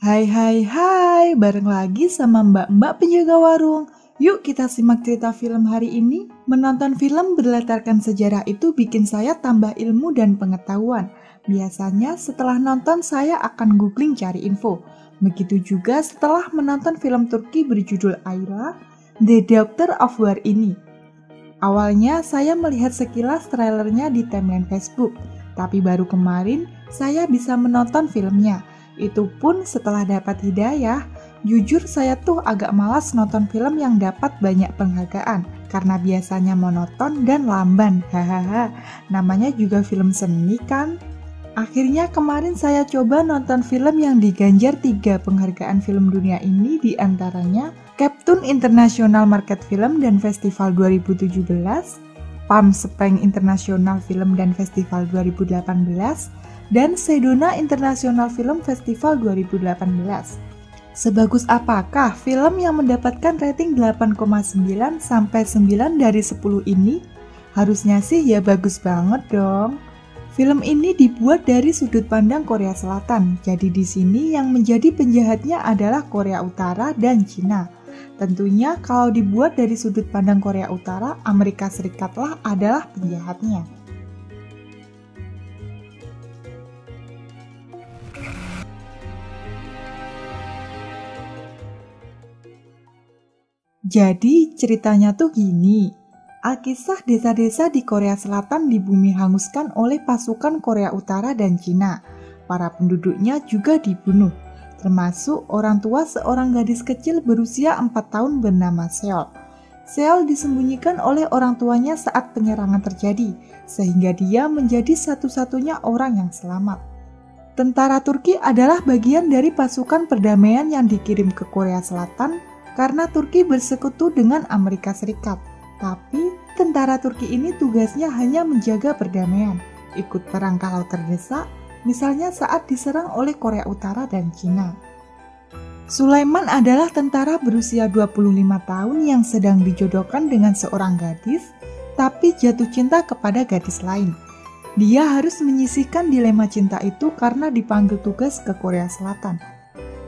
Hai hai hai, bareng lagi sama mbak-mbak penjaga warung. Yuk kita simak cerita film hari ini. Menonton film berlatarkan sejarah itu bikin saya tambah ilmu dan pengetahuan. Biasanya setelah nonton saya akan googling cari info. Begitu juga setelah menonton film Turki berjudul Ayla, The Doctor of War ini. Awalnya saya melihat sekilas trailernya di timeline Facebook, tapi baru kemarin saya bisa menonton filmnya. Itu pun setelah dapat hidayah. Jujur saya tuh agak malas nonton film yang dapat banyak penghargaan karena biasanya monoton dan lamban. Hahaha, namanya juga film seni kan? Akhirnya kemarin saya coba nonton film yang diganjar 3 penghargaan film dunia ini, diantaranya Captoon International Market Film dan Festival 2017, Palm Springs International Film dan Festival 2018, dan Sedona International Film Festival 2018. Sebagus apakah film yang mendapatkan rating 8,9 sampai 9 dari 10 ini? Harusnya sih ya bagus banget dong. Film ini dibuat dari sudut pandang Korea Selatan. Jadi di sini yang menjadi penjahatnya adalah Korea Utara dan Cina. Tentunya kalau dibuat dari sudut pandang Korea Utara, Amerika Serikatlah adalah penjahatnya. Jadi ceritanya tuh gini, Alkisah desa-desa di Korea Selatan di bumi hanguskan oleh pasukan Korea Utara dan Cina. Para penduduknya juga dibunuh, termasuk orang tua seorang gadis kecil berusia 4 tahun bernama Seol. Seol disembunyikan oleh orang tuanya saat penyerangan terjadi, sehingga dia menjadi satu-satunya orang yang selamat. Tentara Turki adalah bagian dari pasukan perdamaian yang dikirim ke Korea Selatan karena Turki bersekutu dengan Amerika Serikat. Tapi, tentara Turki ini tugasnya hanya menjaga perdamaian, ikut perang kalau terdesak, misalnya saat diserang oleh Korea Utara dan Cina. Sulaiman adalah tentara berusia 25 tahun yang sedang dijodohkan dengan seorang gadis, tapi jatuh cinta kepada gadis lain. Dia harus menyisihkan dilema cinta itu karena dipanggil tugas ke Korea Selatan.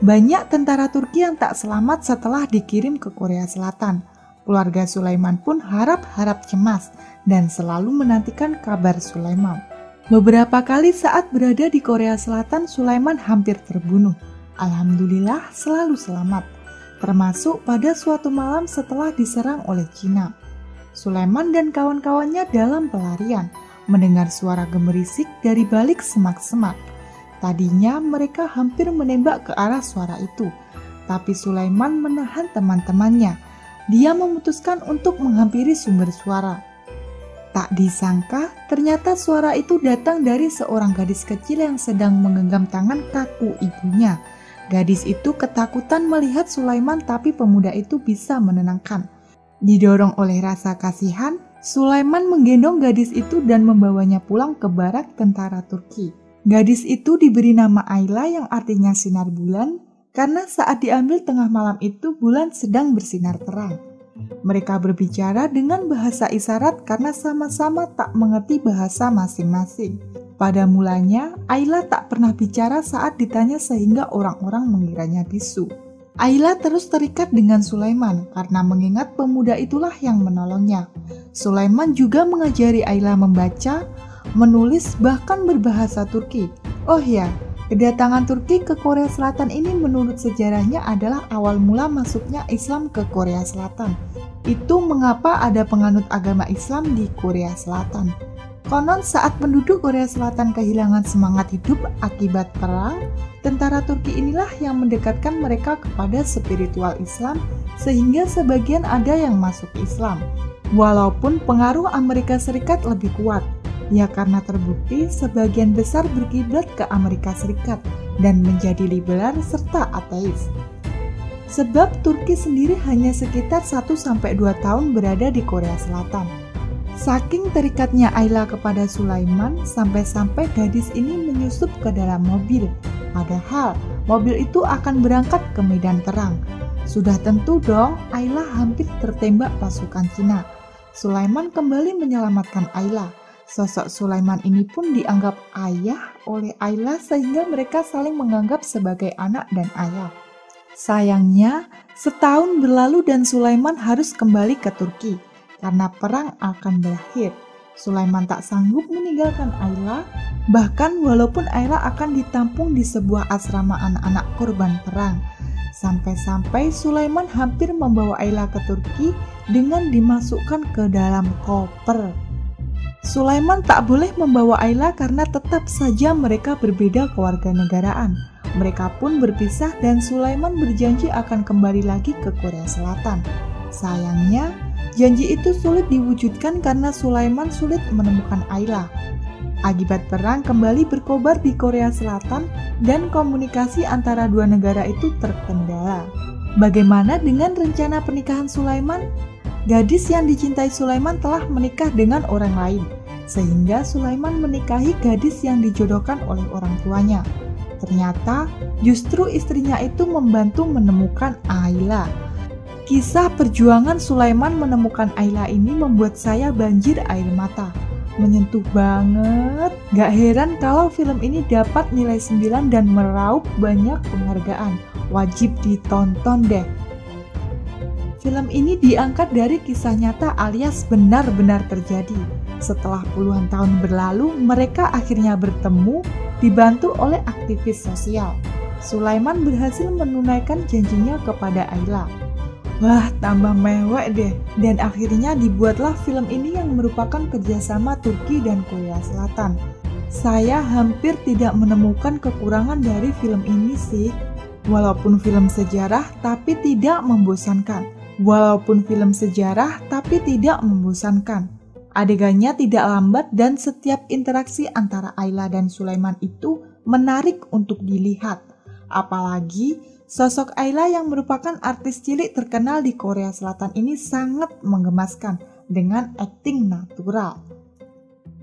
Banyak tentara Turki yang tak selamat setelah dikirim ke Korea Selatan. Keluarga Sulaiman pun harap-harap cemas dan selalu menantikan kabar Sulaiman. Beberapa kali saat berada di Korea Selatan, Sulaiman hampir terbunuh. Alhamdulillah selalu selamat, termasuk pada suatu malam setelah diserang oleh Cina. Sulaiman dan kawan-kawannya dalam pelarian, mendengar suara gemerisik dari balik semak-semak. Tadinya mereka hampir menembak ke arah suara itu, tapi Sulaiman menahan teman-temannya. Dia memutuskan untuk menghampiri sumber suara. Tak disangka, ternyata suara itu datang dari seorang gadis kecil yang sedang menggenggam tangan kaku ibunya. Gadis itu ketakutan melihat Sulaiman, tapi pemuda itu bisa menenangkan. Didorong oleh rasa kasihan, Sulaiman menggendong gadis itu dan membawanya pulang ke barak tentara Turki. Gadis itu diberi nama Ayla yang artinya sinar bulan, karena saat diambil tengah malam itu bulan sedang bersinar terang. Mereka berbicara dengan bahasa isyarat karena sama-sama tak mengerti bahasa masing-masing. Pada mulanya, Ayla tak pernah bicara saat ditanya sehingga orang-orang mengiranya bisu. Ayla terus terikat dengan Sulaiman karena mengingat pemuda itulah yang menolongnya. Sulaiman juga mengajari Ayla membaca, menulis, bahkan berbahasa Turki. Oh ya, kedatangan Turki ke Korea Selatan ini menurut sejarahnya adalah awal mula masuknya Islam ke Korea Selatan. Itu mengapa ada penganut agama Islam di Korea Selatan. Konon saat penduduk Korea Selatan kehilangan semangat hidup akibat perang, tentara Turki inilah yang mendekatkan mereka kepada spiritual Islam sehingga sebagian ada yang masuk Islam. Walaupun pengaruh Amerika Serikat lebih kuat, ya karena terbukti sebagian besar berkiblat ke Amerika Serikat dan menjadi liberal serta ateis. Sebab Turki sendiri hanya sekitar 1-2 tahun berada di Korea Selatan. Saking terikatnya Ayla kepada Sulaiman, sampai-sampai gadis ini menyusup ke dalam mobil. Padahal mobil itu akan berangkat ke medan perang. Sudah tentu dong Ayla hampir tertembak pasukan Cina. Sulaiman kembali menyelamatkan Ayla. Sosok Sulaiman ini pun dianggap ayah oleh Ayla sehingga mereka saling menganggap sebagai anak dan ayah. Sayangnya, setahun berlalu dan Sulaiman harus kembali ke Turki karena perang akan berakhir. Sulaiman tak sanggup meninggalkan Ayla, bahkan walaupun Ayla akan ditampung di sebuah asrama anak-anak korban perang. Sampai-sampai Sulaiman hampir membawa Ayla ke Turki dengan dimasukkan ke dalam koper. Sulaiman tak boleh membawa Ayla karena tetap saja mereka berbeda kewarganegaraan. Mereka pun berpisah dan Sulaiman berjanji akan kembali lagi ke Korea Selatan. Sayangnya, janji itu sulit diwujudkan karena Sulaiman sulit menemukan Ayla. Akibat perang kembali berkobar di Korea Selatan dan komunikasi antara dua negara itu terkendala. Bagaimana dengan rencana pernikahan Sulaiman? Gadis yang dicintai Sulaiman telah menikah dengan orang lain, sehingga Sulaiman menikahi gadis yang dijodohkan oleh orang tuanya. Ternyata justru istrinya itu membantu menemukan Ayla. Kisah perjuangan Sulaiman menemukan Ayla ini membuat saya banjir air mata. Menyentuh banget. Gak heran kalau film ini dapat nilai 9 dan meraup banyak penghargaan. Wajib ditonton deh. Film ini diangkat dari kisah nyata alias benar-benar terjadi. Setelah puluhan tahun berlalu, mereka akhirnya bertemu, dibantu oleh aktivis sosial. Sulaiman berhasil menunaikan janjinya kepada Ayla. Wah, tambah mewek deh. Dan akhirnya dibuatlah film ini yang merupakan kerjasama Turki dan Korea Selatan. Saya hampir tidak menemukan kekurangan dari film ini sih. Walaupun film sejarah, tapi tidak membosankan. Adegannya tidak lambat dan setiap interaksi antara Ayla dan Sulaiman itu menarik untuk dilihat. Apalagi sosok Ayla yang merupakan artis cilik terkenal di Korea Selatan ini sangat menggemaskan dengan akting natural.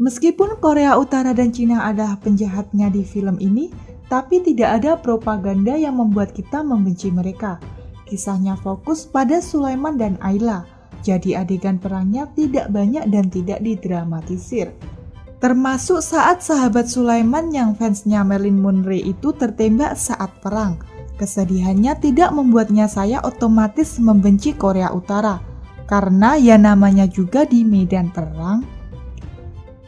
Meskipun Korea Utara dan Cina adalah penjahatnya di film ini, tapi tidak ada propaganda yang membuat kita membenci mereka. Kisahnya fokus pada Sulaiman dan Ayla, jadi adegan perangnya tidak banyak dan tidak didramatisir. Termasuk saat sahabat Sulaiman yang fansnya Marilyn Monroe itu tertembak saat perang. Kesedihannya tidak membuatnya saya otomatis membenci Korea Utara, karena ya namanya juga di medan perang.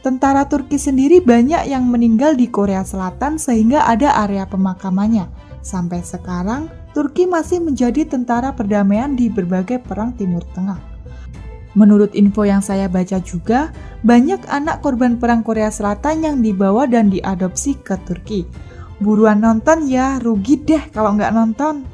Tentara Turki sendiri banyak yang meninggal di Korea Selatan sehingga ada area pemakamannya. Sampai sekarang, Turki masih menjadi tentara perdamaian di berbagai perang Timur Tengah. Menurut info yang saya baca juga, banyak anak korban perang Korea Selatan yang dibawa dan diadopsi ke Turki. Buruan nonton ya, rugi deh kalau nggak nonton.